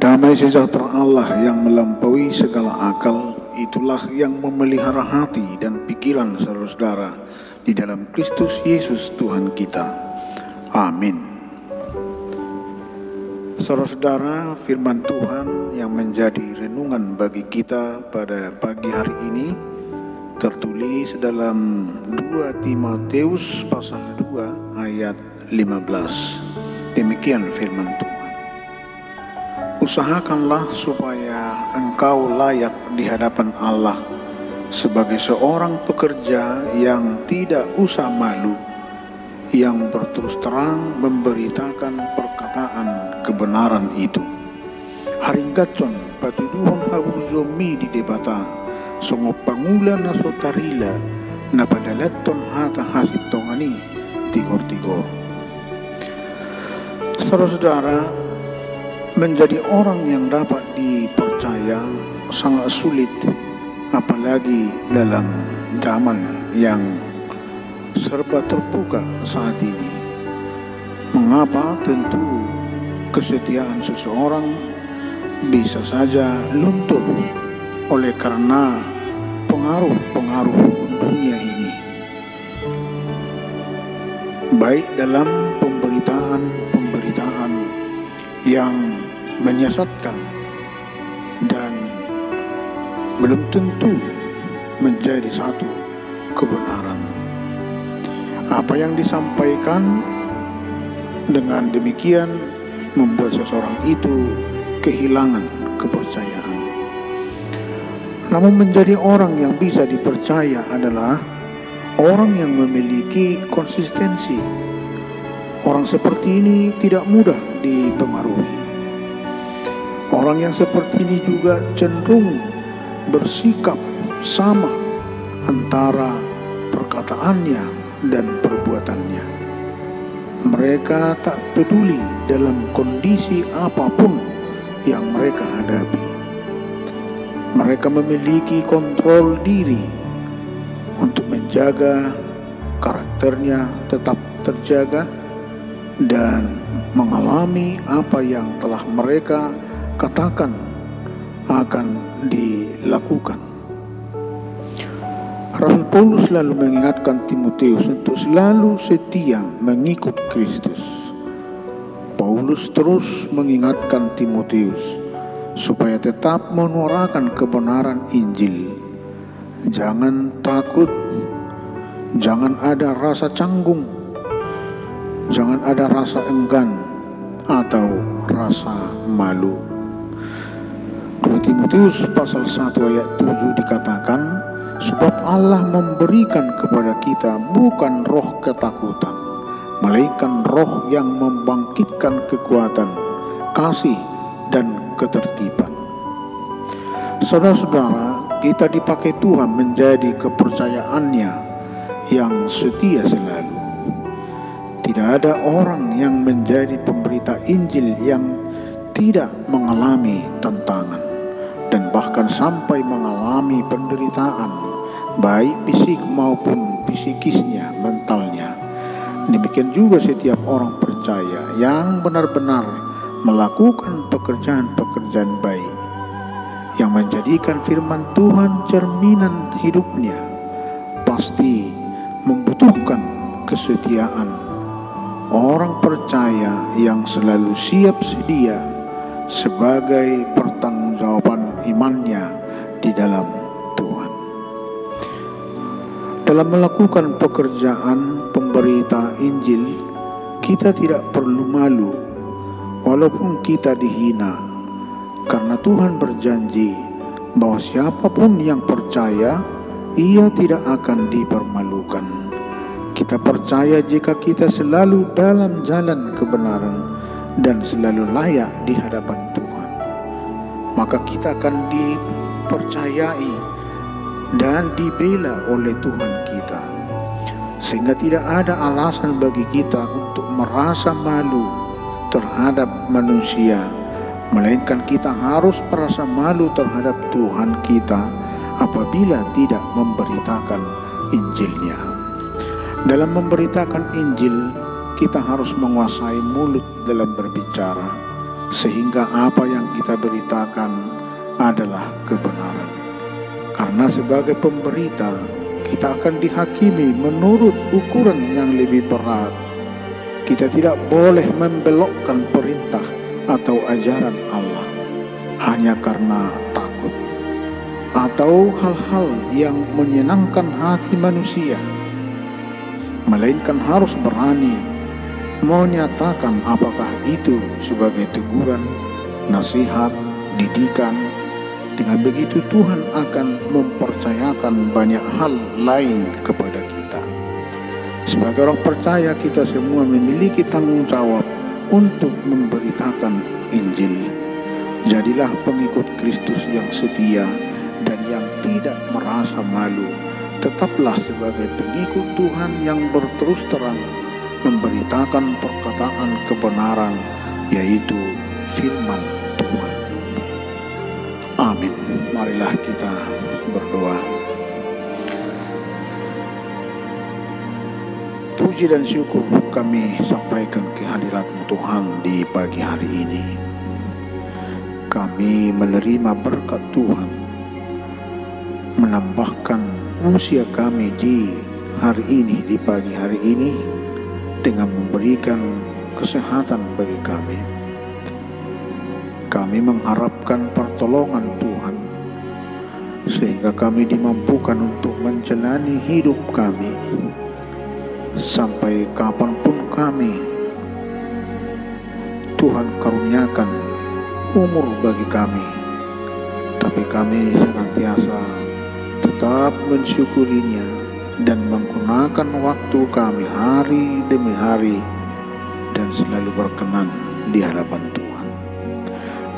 Damai sejahtera Allah yang melampaui segala akal, itulah yang memelihara hati dan pikiran saudara-saudara di dalam Kristus Yesus Tuhan kita. Amin. Saudara-saudara, firman Tuhan yang menjadi renungan bagi kita pada pagi hari ini tertulis dalam 2 Timotius pasal 2 ayat 15. Demikian firman Tuhan. Usahakanlah supaya engkau layak di hadapan Allah sebagai seorang pekerja yang tidak usah malu, yang berterus terang memberitakan perkataan kebenaran itu. Haringgatson patuduhon haburzomi di debata, songo pangula na sotarila na padalaton hata hasitongani tigor-tigor. Saudara-saudara, menjadi orang yang dapat dipercaya sangat sulit, apalagi dalam zaman yang serba terbuka saat ini. Mengapa? Tentu kesetiaan seseorang bisa saja luntur oleh karena pengaruh-pengaruh dunia ini, baik dalam pemberitaan yang menyesatkan dan belum tentu menjadi satu kebenaran. Apa yang disampaikan dengan demikian membuat seseorang itu kehilangan kepercayaan. Namun menjadi orang yang bisa dipercaya adalah orang yang memiliki konsistensi. Orang seperti ini tidak mudah dipengaruhi. Orang yang seperti ini juga cenderung bersikap sama antara perkataannya dan perbuatannya. Mereka tak peduli dalam kondisi apapun yang mereka hadapi. Mereka memiliki kontrol diri untuk menjaga karakternya tetap terjaga dan mengalami apa yang telah mereka katakan akan dilakukan. Rasul Paulus selalu mengingatkan Timotius untuk selalu setia mengikut Kristus. Paulus terus mengingatkan Timotius supaya tetap menyuarakan kebenaran Injil. Jangan takut, jangan ada rasa canggung, jangan ada rasa enggan atau rasa malu. 2 Timotius pasal 1 ayat 7 dikatakan, sebab Allah memberikan kepada kita bukan roh ketakutan, melainkan roh yang membangkitkan kekuatan, kasih, dan ketertiban. Saudara-saudara, kita dipakai Tuhan menjadi kepercayaannya yang setia selalu. Tidak ada orang yang menjadi pemberita Injil yang tidak mengalami tantangan dan bahkan sampai mengalami penderitaan, baik fisik maupun psikisnya, mentalnya. Demikian juga setiap orang percaya yang benar-benar melakukan pekerjaan-pekerjaan baik, yang menjadikan firman Tuhan cerminan hidupnya, pasti membutuhkan kesetiaan orang percaya yang selalu siap sedia sebagai pertanggungjawaban imannya di dalam Tuhan. Dalam melakukan pekerjaan pemberita Injil, kita tidak perlu malu walaupun kita dihina, karena Tuhan berjanji bahwa siapapun yang percaya, ia tidak akan dipermalukan. Kita percaya jika kita selalu dalam jalan kebenaran dan selalu layak di hadapan Tuhan, maka kita akan dipercayai dan dibela oleh Tuhan kita, sehingga tidak ada alasan bagi kita untuk merasa malu terhadap manusia, melainkan kita harus merasa malu terhadap Tuhan kita apabila tidak memberitakan Injilnya. Dalam memberitakan Injil, kita harus menguasai mulut dalam berbicara, sehingga apa yang kita beritakan adalah kebenaran. Karena sebagai pemberita, kita akan dihakimi menurut ukuran yang lebih berat. Kita tidak boleh membelokkan perintah atau ajaran Allah hanya karena takut atau hal-hal yang menyenangkan hati manusia, melainkan harus berani menyatakan apakah itu sebagai teguran, nasihat, didikan. Dengan begitu Tuhan akan mempercayakan banyak hal lain kepada kita. Sebagai orang percaya, kita semua memiliki tanggung jawab untuk memberitakan Injil. Jadilah pengikut Kristus yang setia dan yang tidak merasa malu. Tetaplah sebagai pengikut Tuhan yang berterus terang memberitakan perkataan kebenaran, yaitu firman Tuhan. Amin. Marilah kita berdoa. Puji dan syukur kami sampaikan ke hadirat-Mu Tuhan di pagi hari ini. Kami menerima berkat Tuhan, menambahkan usia kami di hari ini, di pagi hari ini, dengan memberikan kesehatan bagi kami. Kami mengharapkan pertolongan Tuhan, sehingga kami dimampukan untuk menjalani hidup kami sampai kapanpun kami. Tuhan karuniakan umur bagi kami, tapi kami senantiasa tetap mensyukurinya dan menggunakan waktu kami hari demi hari dan selalu berkenan di hadapan Tuhan.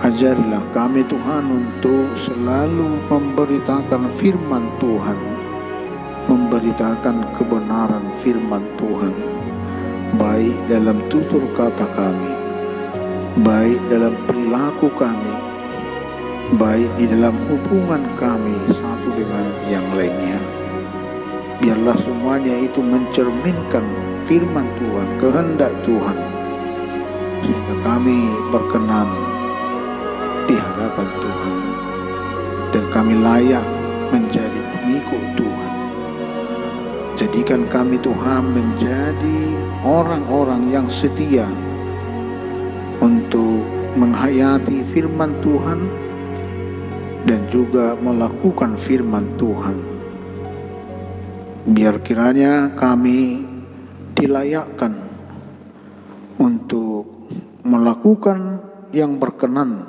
Ajarilah kami Tuhan untuk selalu memberitakan firman Tuhan, memberitakan kebenaran firman Tuhan, baik dalam tutur kata kami, baik dalam perilaku kami, baik di dalam hubungan kami satu dengan yang lainnya. Biarlah semuanya itu mencerminkan firman Tuhan, kehendak Tuhan, sehingga kami berkenan di hadapan Tuhan dan kami layak menjadi pengikut Tuhan. Jadikan kami Tuhan menjadi orang-orang yang setia untuk menghayati firman Tuhan dan juga melakukan firman Tuhan. Biar kiranya kami dilayakkan untuk melakukan yang berkenan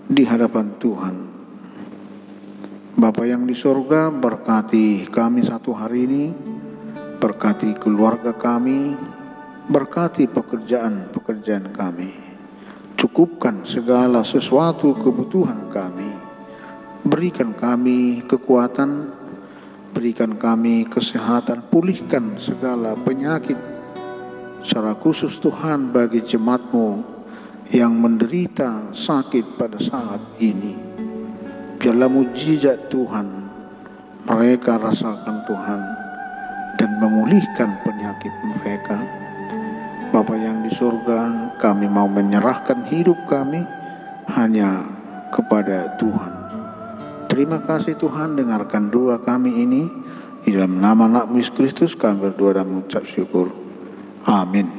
di hadapan Tuhan. Bapa yang di surga, berkati kami satu hari ini, berkati keluarga kami, berkati pekerjaan-pekerjaan kami. Cukupkan segala sesuatu kebutuhan kami. Berikan kami kekuatan, berikan kami kesehatan, pulihkan segala penyakit. Secara khusus Tuhan bagi jemaat-Mu yang menderita sakit pada saat ini, biarlah mujizat Tuhan mereka rasakan Tuhan dan memulihkan penyakit mereka. Bapa yang di surga, kami mau menyerahkan hidup kami hanya kepada Tuhan. Terima kasih Tuhan, dengarkan doa kami ini. Di dalam nama Anak-Mu Yesus Kristus kami berdoa dan mengucap syukur. Amin.